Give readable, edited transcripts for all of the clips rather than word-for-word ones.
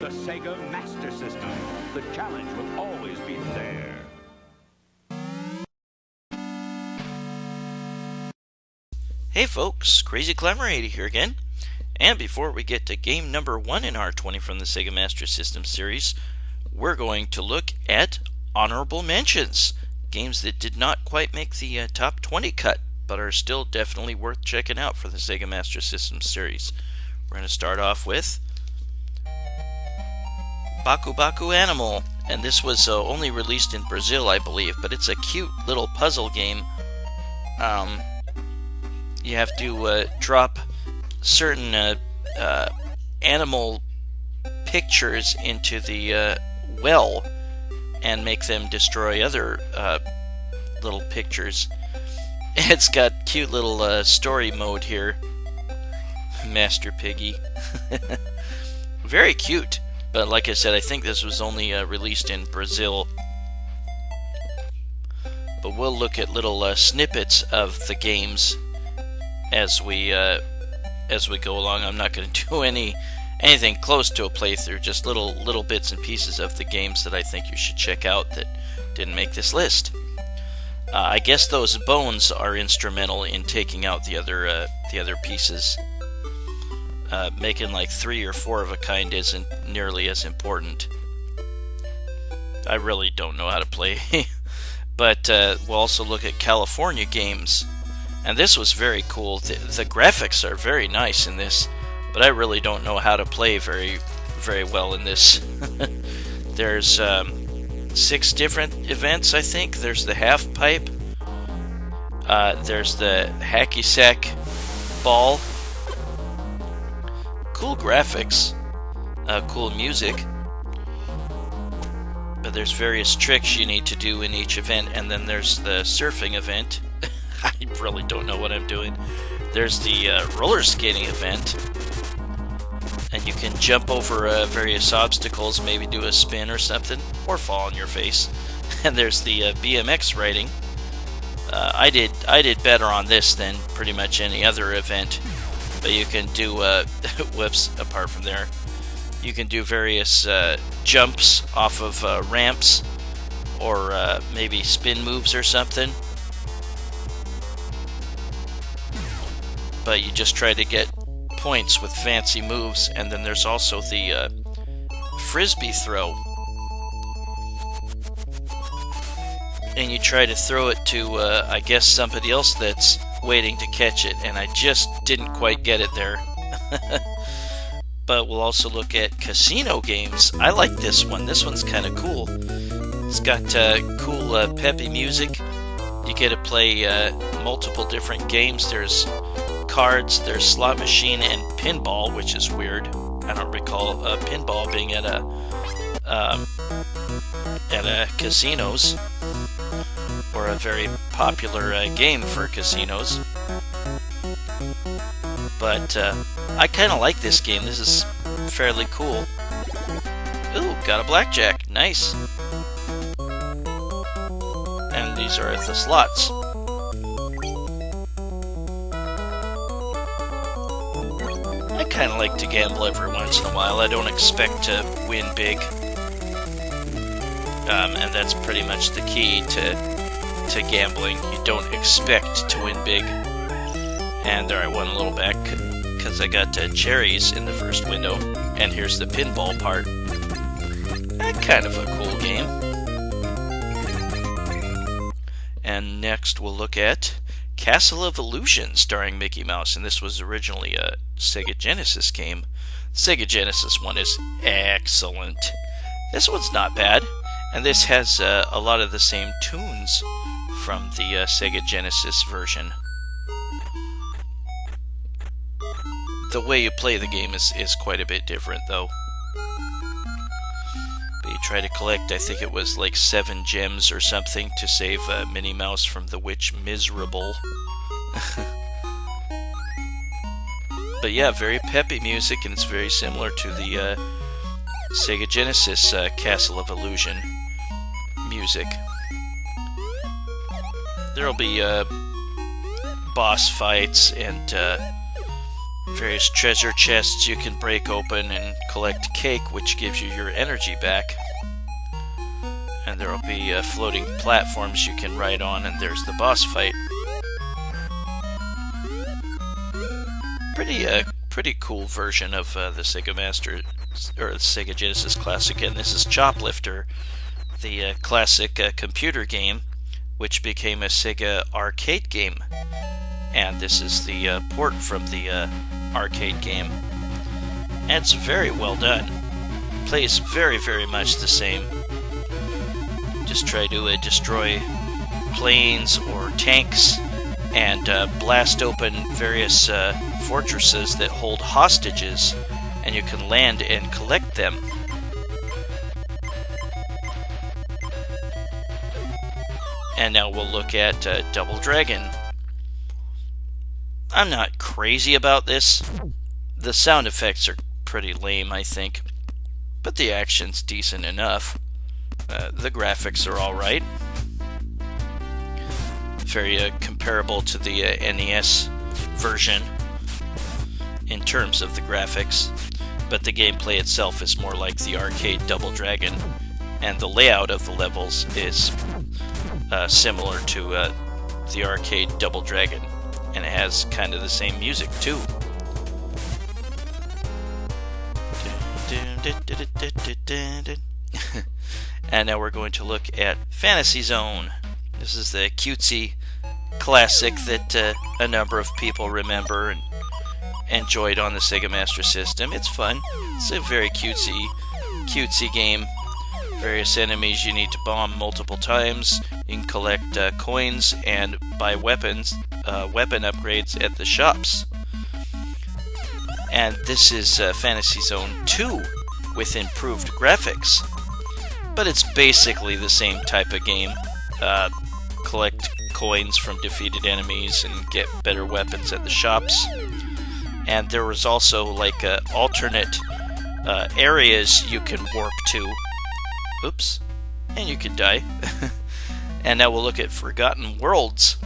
The Sega Master System. The challenge will always be there. Hey folks, Crazy Clever 80 here again. And before we get to game number 1 in our 20 from the Sega Master System series, we're going to look at honorable mentions. Games that did not quite make the top 20 cut, but are still definitely worth checking out for the Sega Master System series. We're going to start off with Bakubaku Animal, and this was only released in Brazil, I believe, but it's a cute little puzzle game. You have to drop certain animal pictures into the well and make them destroy other little pictures. It's got cute little story mode here. Master Piggy. Very cute. But like I said, I think this was only released in Brazil. But we'll look at little snippets of the games as we go along. I'm not going to do anything close to a playthrough, just little bits and pieces of the games that I think you should check out that didn't make this list. I guess those bones are instrumental in taking out the other pieces. Making like 3 or 4 of a kind isn't nearly as important. I really don't know how to play. But we'll also look at California games. And this was very cool. The graphics are very nice in this, but I really don't know how to play very well in this. There's 6 different events, I think. There's the half pipe. There's the hacky sack ball. Cool graphics, cool music, but there's various tricks you need to do in each event, and then there's the surfing event. I really don't know what I'm doing. There's the roller skating event, and you can jump over various obstacles, maybe do a spin or something, or fall on your face. And there's the BMX riding. I did better on this than pretty much any other event. But you can do, whoops, apart from there, you can do various jumps off of ramps, or maybe spin moves or something. But you just try to get points with fancy moves, and then there's also the frisbee throw. And you try to throw it to, I guess, somebody else that's waiting to catch it, and I just didn't quite get it there. But we'll also look at casino games. I like this one. This one's kind of cool. It's got cool peppy music. You get to play multiple different games. There's cards, there's slot machine, and pinball, which is weird. I don't recall pinball being at a casinos, or a very popular game for casinos. But I kind of like this game. This is fairly cool. Ooh, got a blackjack. Nice. And these are the slots. I kind of like to gamble every once in a while. I don't expect to win big. And that's pretty much the key to gambling. You don't expect to win big. And there I won a little back because I got cherries in the first window. And here's the pinball part. Kind of a cool game. And next we'll look at Castle of Illusion starring Mickey Mouse. And this was originally a Sega Genesis game. The Sega Genesis one is excellent. This one's not bad. And this has a lot of the same tunes from the Sega Genesis version. The way you play the game is quite a bit different, though. But you try to collect, I think it was like 7 gems or something to save Minnie Mouse from the witch Miserable. But yeah, very peppy music, and it's very similar to the Sega Genesis Castle of Illusion music. There'll be boss fights and various treasure chests you can break open and collect cake, which gives you your energy back. And there will be floating platforms you can ride on, and there's the boss fight. Pretty cool version of the Sega Master or the Sega Genesis Classic, and this is Shoplifter, the classic computer game, which became a Sega arcade game. And this is the port from the arcade game. And it's very well done. Plays very, very much the same. Just try to destroy planes or tanks and blast open various fortresses that hold hostages, and you can land and collect them. And now we'll look at Double Dragon. I'm not crazy about this. The sound effects are pretty lame, I think, but the action's decent enough. The graphics are alright. Very comparable to the NES version in terms of the graphics, but the gameplay itself is more like the arcade Double Dragon, and the layout of the levels is similar to the arcade Double Dragon, and it has kind of the same music too. And now we're going to look at Fantasy Zone. This is the cutesy classic that a number of people remember and enjoyed on the Sega Master System. It's fun. It's a very cutesy game. Various enemies you need to bomb multiple times. You can collect coins and buy weapon upgrades at the shops. And this is Fantasy Zone 2 with improved graphics. But it's basically the same type of game. Collect coins from defeated enemies and get better weapons at the shops. And there was also like alternate areas you can warp to. Oops. And you could die. And now we'll look at Forgotten Worlds,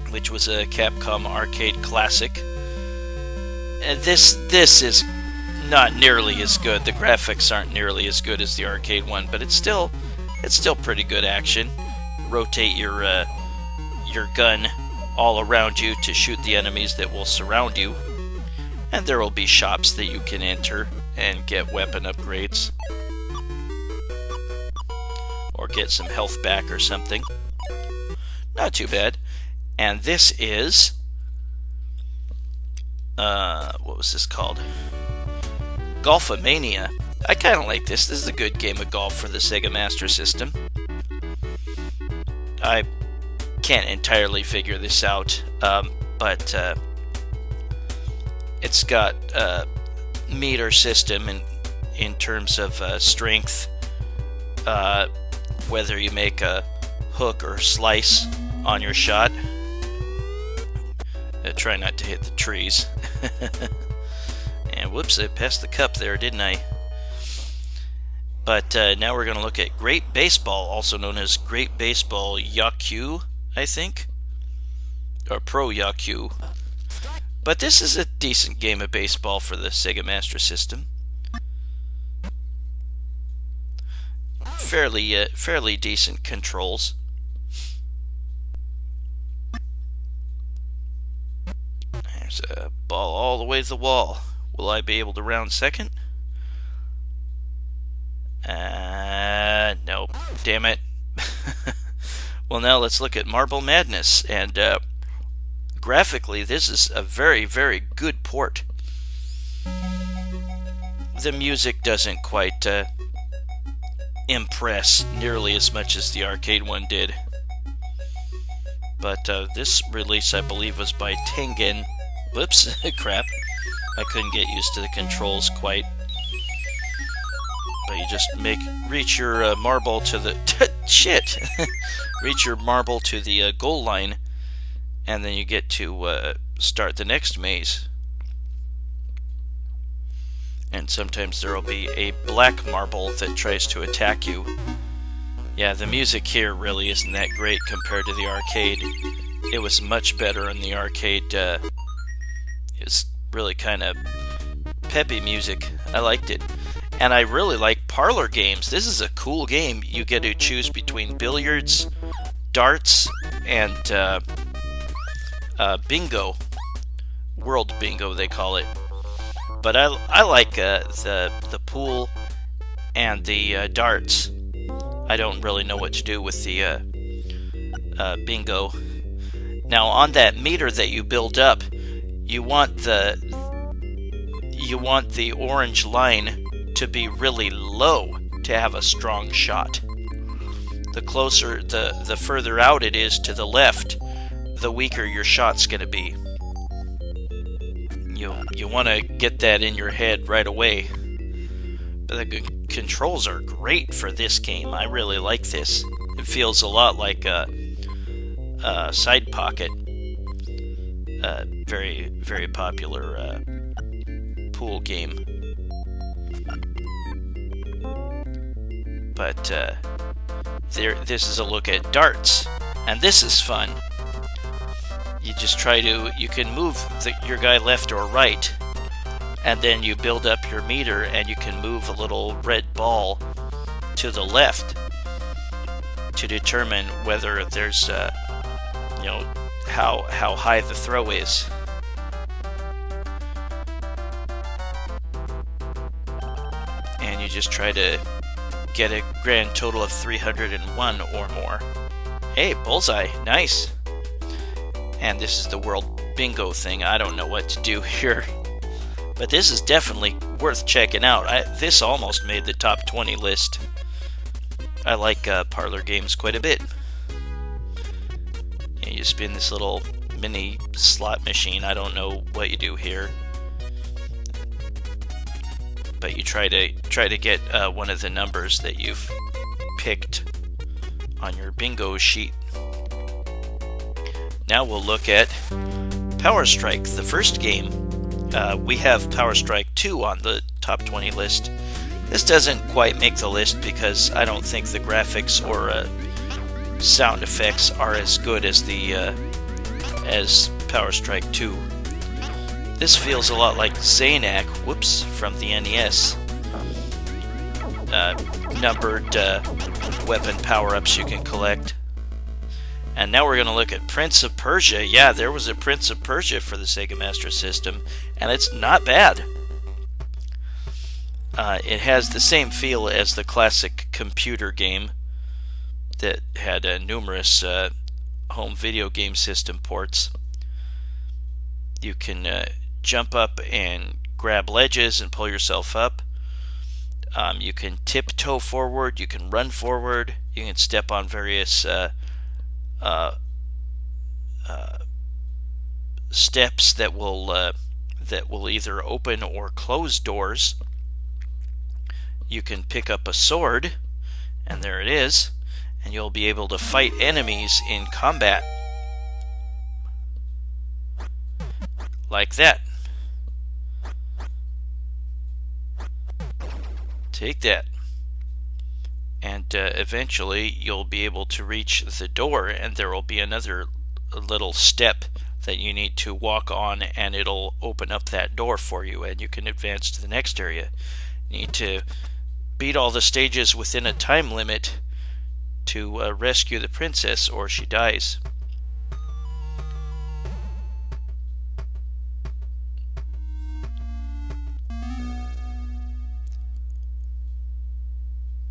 which was a Capcom arcade classic. And this is not nearly as good. The graphics aren't nearly as good as the arcade one, but it's still pretty good action. Rotate your gun all around you to shoot the enemies that will surround you, and there will be shops that you can enter and get weapon upgrades or get some health back or something. Not too bad. And this is what was this called? Gulfamania. I kind of like this. This is a good game of golf for the Sega Master System. I can't entirely figure this out, but it's got a meter system in terms of strength, whether you make a hook or slice on your shot. Try not to hit the trees. And whoops, I passed the cup there, didn't I? But now we're going to look at Great Baseball, also known as Great Baseball Yakyu, I think. Or Pro Yakyu. But this is a decent game of baseball for the Sega Master System. Fairly decent controls. There's a ball all the way to the wall. Will I be able to round second? No. Damn it. Well, now let's look at Marble Madness. And graphically, this is a very, very good port. The music doesn't quite impress nearly as much as the arcade one did. But this release, I believe, was by Tengen. Whoops, crap. I couldn't get used to the controls quite. But you just reach your marble to the... shit! Reach your marble to the goal line, and then you get to start the next maze. And sometimes there will be a black marble that tries to attack you. Yeah, the music here really isn't that great compared to the arcade. It was much better in the arcade. It's really kind of peppy music. I liked it. And I really like parlor games. This is a cool game. You get to choose between billiards, darts, and bingo. World bingo, they call it. But I like the pool and the darts. I don't really know what to do with the bingo. Now, on that meter that you build up, you want the orange line to be really low to have a strong shot. The closer, the further out it is to the left, the weaker your shot's going to be. You want to get that in your head right away. But the controls are great for this game. I really like this. It feels a lot like a Side Pocket. Very, very popular pool game. But this is a look at darts, and this is fun. You just you can move your guy left or right, and then you build up your meter, and you can move a little red ball to the left to determine whether there's, how high the throw is. And you just try to get a grand total of 301 or more. Hey, bullseye, nice. And this is the world bingo thing. I don't know what to do here. But this is definitely worth checking out. This almost made the top 20 list. I like parlor games quite a bit. You spin this little mini slot machine. I don't know what you do here. But you try to get one of the numbers that you've picked on your bingo sheet. Now we'll look at Powerstrike, the first game. We have Powerstrike 2 on the top 20 list. This doesn't quite make the list because I don't think the graphics or sound effects are as good as as Powerstrike 2. This feels a lot like Zanak, from the NES. Numbered weapon power-ups you can collect. And now we're going to look at Prince of Persia. Yeah, there was a Prince of Persia for the Sega Master System, and it's not bad. It has the same feel as the classic computer game that had numerous home video game system ports. You can jump up and grab ledges and pull yourself up. You can tiptoe forward, you can run forward, you can step on various steps that will either open or close doors. You can pick up a sword, and there it is, and you'll be able to fight enemies in combat. Like that. Take that. And eventually you'll be able to reach the door, and there will be another little step that you need to walk on, and it'll open up that door for you, and you can advance to the next area. You need to beat all the stages within a time limit to rescue the princess, or she dies.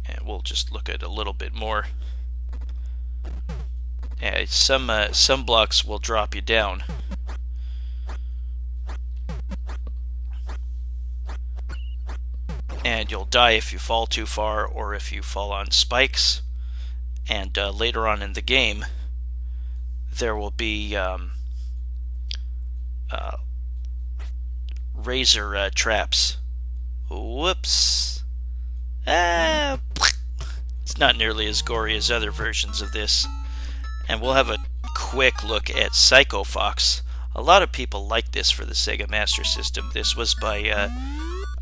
And we'll just look at a little bit more. Yeah, some blocks will drop you down. And you'll die if you fall too far, or if you fall on spikes. And later on in the game, there will be razor traps. Whoops. It's not nearly as gory as other versions of this. And we'll have a quick look at Psycho Fox. A lot of people like this for the Sega Master System. This was by,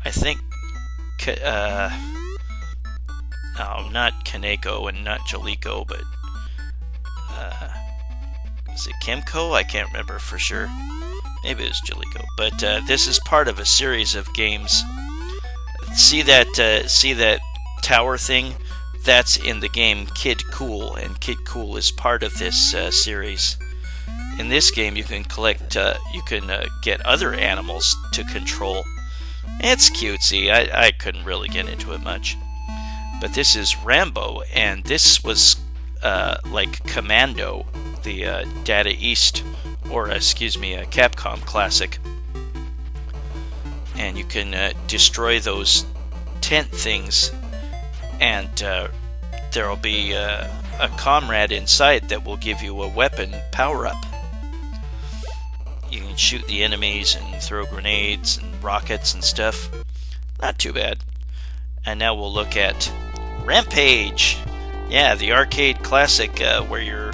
I think, not Kaneko and not Jalico, but is it Kemco? I can't remember for sure. Maybe it was Jillico. But this is part of a series of games. See that tower thing? That's in the game Kid Cool, and Kid Cool is part of this series. In this game, you can collect, get other animals to control. It's cutesy. I couldn't really get into it much. But this is Rambo, and this was like Commando, the Data East, or excuse me, a Capcom classic. And you can destroy those tent things, and there'll be a comrade inside that will give you a weapon power-up. You can shoot the enemies and throw grenades and rockets and stuff. Not too bad. And now we'll look at Rampage. Yeah, the arcade classic where you're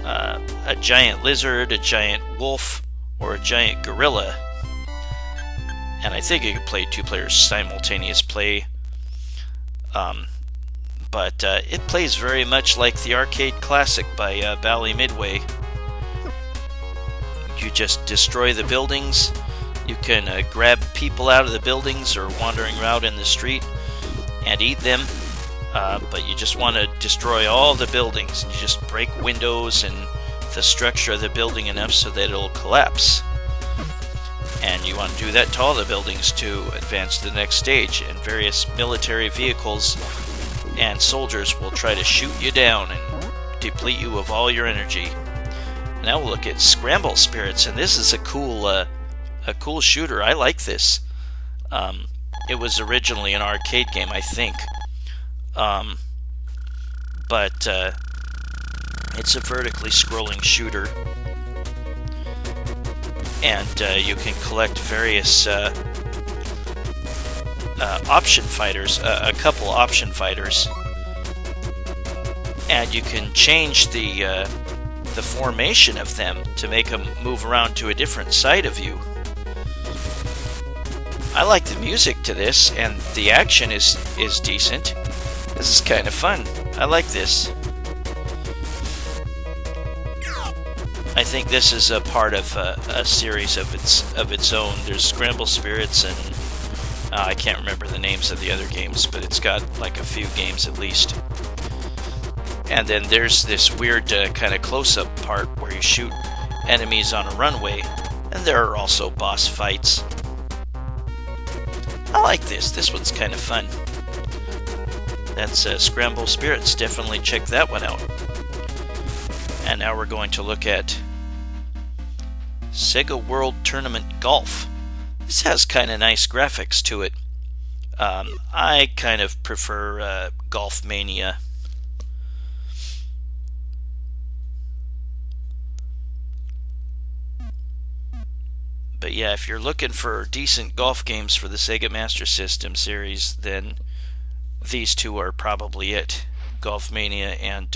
a giant lizard, a giant wolf, or a giant gorilla. And I think you can play 2 players simultaneous play. But it plays very much like the arcade classic by Bally Midway. You just destroy the buildings. You can grab people out of the buildings or wandering around in the street and eat them. But you just want to destroy all the buildings. And you just break windows and the structure of the building enough so that it'll collapse. And you want to do that to all the buildings to advance to the next stage. And various military vehicles and soldiers will try to shoot you down and deplete you of all your energy. Now we'll look at Scramble Spirits, and this is a cool shooter. I like this. It was originally an arcade game, I think. But it's a vertically scrolling shooter. And you can collect various option fighters, a couple option fighters. And you can change the formation of them to make them move around to a different side of you. I like the music to this, and the action is decent. This is kind of fun. I like this. I think this is a part of a series of its own. There's Scramble Spirits, and I can't remember the names of the other games, but it's got like a few games at least. And then there's this weird kind of close-up part where you shoot enemies on a runway, and there are also boss fights. I like this. This one's kind of fun. That's Scramble Spirits. Definitely check that one out. And now we're going to look at Sega World Tournament Golf. This has kind of nice graphics to it. I kind of prefer Gulfamania. But yeah, if you're looking for decent golf games for the Sega Master System series, then these two are probably it. Gulfamania and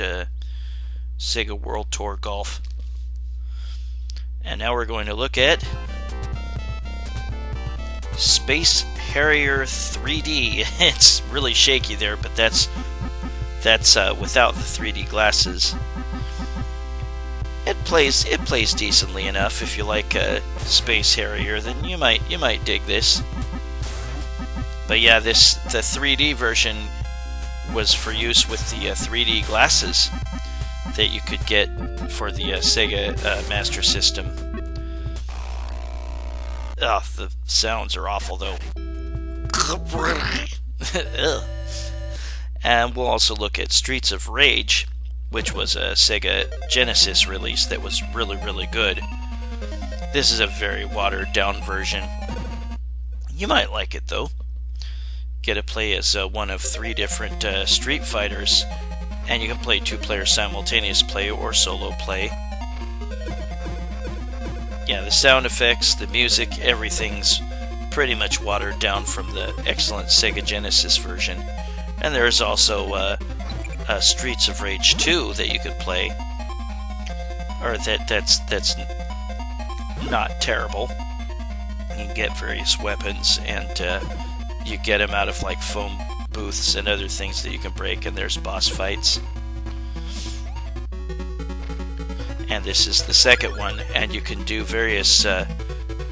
Sega World Tour Golf. And now we're going to look at Space Harrier 3D. It's really shaky there, but that's without the 3D glasses. It plays decently enough. If you like Space Harrier, then you might dig this. But yeah, the 3D version was for use with the 3D glasses that you could get for the Sega Master System. Oh, the sounds are awful though. And we'll also look at Streets of Rage, which was a Sega Genesis release that was really, really good. This is a very watered down version. You might like it though. Get to play as one of 3 different Street Fighters, and you can play 2-player simultaneous play or solo play. Yeah, the sound effects, the music, everything's pretty much watered down from the excellent Sega Genesis version. And there's also Streets of Rage 2 that you could play, or that's not terrible. You can get various weapons, and you get them out of like foam booths and other things that you can break, and there's boss fights. And this is the second one, and you can do various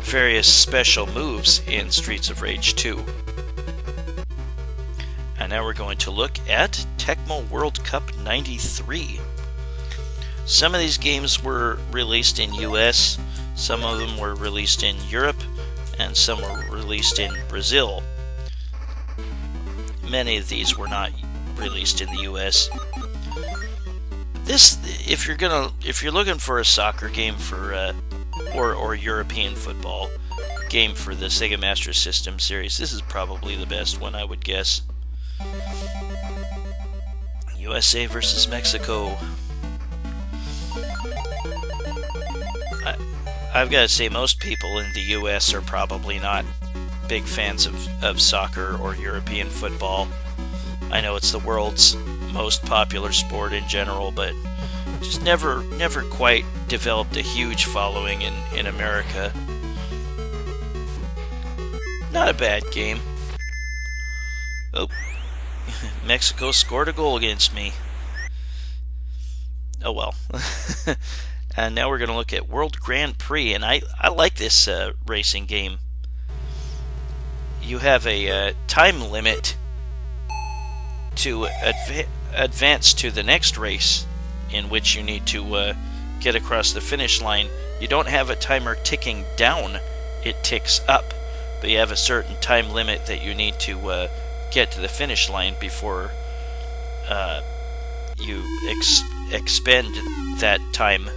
various special moves in Streets of Rage 2. And now we're going to look at Tecmo World Cup 93. Some of these games were released in US, some of them were released in Europe, and some were released in Brazil. Many of these were not released in the US. This, if you're looking for a soccer game for or European football game for the Sega Master System series, this is probably the best one, I would guess. USA versus Mexico. I've got to say, most people in the US are probably not big fans of soccer or European football. I know it's the world's most popular sport in general, but just never quite developed a huge following in America. Not a bad game. Oh, Mexico scored a goal against me. Oh well. And now we're going to look at World Grand Prix, and I like this racing game. You have a time limit to advance to the next race in which you need to get across the finish line. You don't have a timer ticking down, it ticks up, but you have a certain time limit that you need to get to the finish line before you expend that time.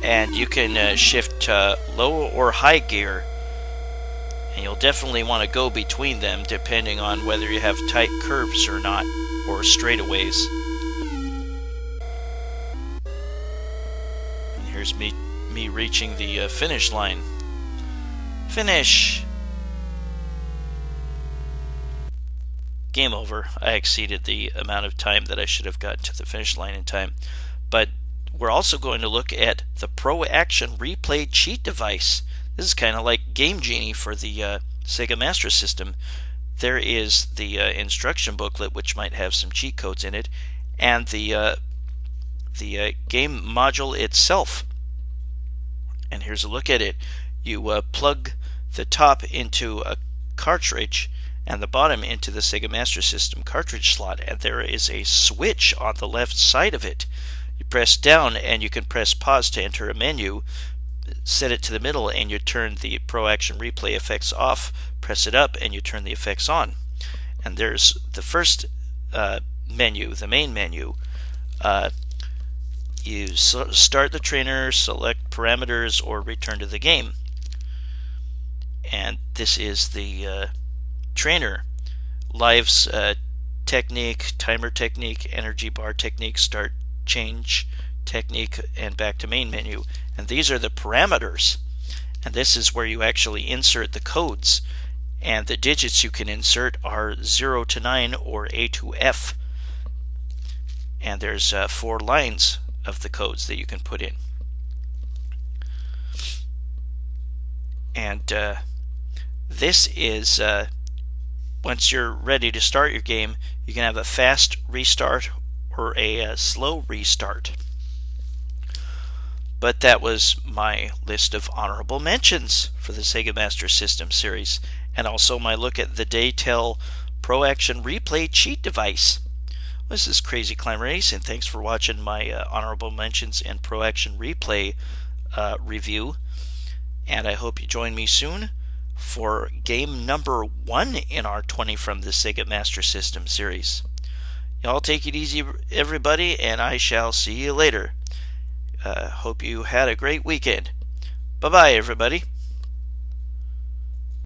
And you can shift to low or high gear, and you'll definitely want to go between them depending on whether you have tight curves or not, or straightaways. And here's me reaching the finish line. Finish! Game over. I exceeded the amount of time that I should have gotten to the finish line in time. But we're also going to look at the Pro Action Replay cheat device. This is kind of like Game Genie for the Sega Master System. There is the instruction booklet, which might have some cheat codes in it, and the game module itself. And here's a look at it. You plug the top into a cartridge and the bottom into the Sega Master System cartridge slot, and there is a switch on the left side of it. You press down and you can press pause to enter a menu, set it to the middle, and you turn the Pro Action Replay effects off, press it up, and you turn the effects on. And there's the first menu, the main menu. You start the trainer, select parameters, or return to the game. And this is the trainer. Lives technique, timer technique, energy bar technique, start, change technique, and back to main menu. And these are the parameters, and this is where you actually insert the codes, and the digits you can insert are 0 to 9 or A to F, and there's 4 lines of the codes that you can put in. And this is once you're ready to start your game, you can have a fast restart or a slow restart. But that was my list of honorable mentions for the Sega Master System series, and also my look at the Datel Pro Action Replay cheat device. This is Crazy Climber Ace, and thanks for watching my honorable mentions and Pro Action Replay review. And I hope you join me soon for game number 1 in our 20 from the Sega Master System series. Y'all take it easy, everybody, and I shall see you later. Hope you had a great weekend. Bye-bye, everybody.